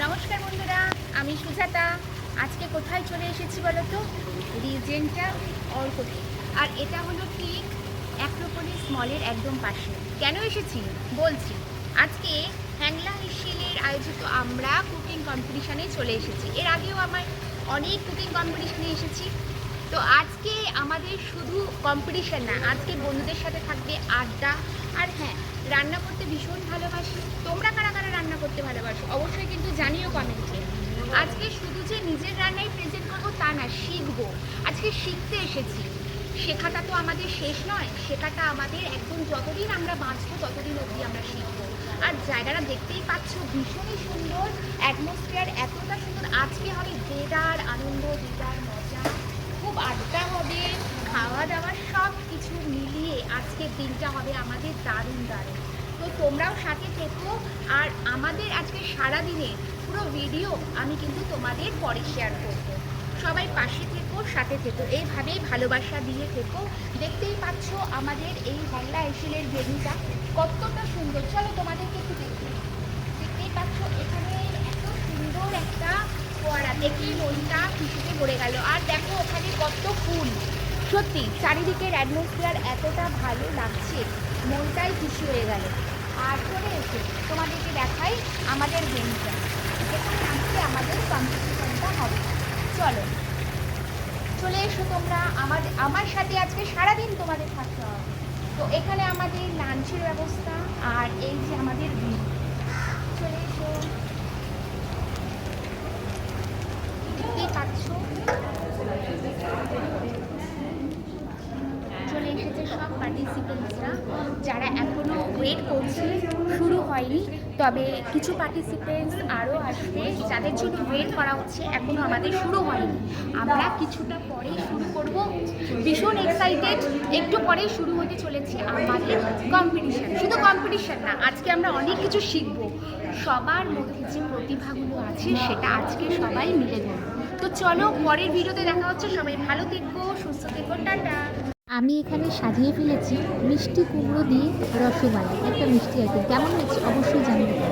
নমস্কার বন্ধুরা, আমি সুজাতা। আজকে কোথায় চলে এসেছি বলো তো? রিজেন্টা অর্কতে। আর এটা হলো ঠিক অ্যাক্রোপলিস মলের একদম পাশে। কেন এসেছি বলছি। আজকে হ্যাংলা হিসেলের আয়োজিত আমরা কুকিং কম্পিটিশানে চলে এসেছি। এর আগেও আমার অনেক কুকিং কম্পিটিশানে এসেছি। তো আজকে আমাদের শুধু কম্পিটিশান না, আজকে বন্ধুদের সাথে থাকবে আড্ডা। আর হ্যাঁ, রান্না করতে ভীষণ ভালোবাসি। তোমরা কারা কারা রান্না করতে ভালোবাসো অবশ্যই কিন্তু জানিও কমেন্টে। আজকে শুধু যে নিজের রান্নাই প্রেজেন্ট করবো তা না, শিখবো। আজকে শিখতে এসেছি। শেখাটা তো আমাদের শেষ নয়, শেখাটা আমাদের একদম যতদিন আমরা বাঁচবো ততদিন অবধি আমরা শিখবো। আর জায়গাটা দেখতেই পাচ্ছ, ভীষণই সুন্দর, অ্যাটমসফিয়ার এতটা সুন্দর। আজকে হবে দেদার আনন্দ, দেদার মজা, খুব আড্ডা হবে, খাওয়া দাওয়া সব কিছু মিলিয়ে আজকের দিনটা হবে আমাদের দারুণ দারুণ। তো তোমরাও সাথে থেকো। আর আমাদের আজকে সারাদিনে পুরো ভিডিও আমি কিন্তু তোমাদের পরে শেয়ার করব। সবাই পাশে থেকো, সাথে থেকো, এইভাবেই ভালোবাসা দিয়ে থেকো। দেখতেই পাচ্ছ আমাদের এই হ্যাংলা হিসেলের ভেন্যুটা কতটা সুন্দর। চলো তোমাদেরকে একটু দেখতেই পাচ্ছ এখানে এত সুন্দর একটা ফোয়ারা, দেখেই মনটা খুশিতে ভরে গেল। আর দেখো ওখানে কত ফুল, সত্যি চারিদিকের অ্যাটমসফিয়ার এতটা ভালো লাগছে, মনটাই খুশি হয়ে গেল। আর চলে এসে তোমাদেরকে দেখাই আমাদের ভেন্যুটা, যেখানে আজকে আমাদের কম্পিটিশনটা হবে। চলো চলে এসো তোমরা আমার সাথে, আজকে সারাদিন তোমাদের থাকতে হবে। তো এখানে আমাদের লাঞ্চের ব্যবস্থা, আর এই যে আমাদের ভেন্যু। চলে এসো, দেখতেই পাচ্ছ চলে এসেছে সব পার্টিসিপেন্টসরা, যারা এখনও ওয়েট করছে, শুরু হয়নি। তবে কিছু পার্টিসিপেন্টস আরও আসবে, যাদের জন্য ওয়েট করা হচ্ছে, এখনও আমাদের শুরু হয়নি। আমরা কিছুটা পরেই শুরু করব, ভীষণ এক্সাইটেড। একটু পরেই শুরু হতে চলেছে আমাদের কম্পিটিশান। শুধু কম্পিটিশান না, আজকে আমরা অনেক কিছু শিখব। সবার মধ্যে যে প্রতিভাগুলো আছে সেটা আজকে সবাই মিলে দেবো। তো চলো, পরের ভিডিওতে দেখা হচ্ছে। সবাই ভালো থেকো, সুস্থ থেকো, টাটা। আমি এখানে সাজিয়ে ফেলেছি মিষ্টি কুমড়ো দিয়ে রসমালাই, একটা মিষ্টি আইটেম। কেমন হয়েছে অবশ্যই জানিয়ে দেবেন।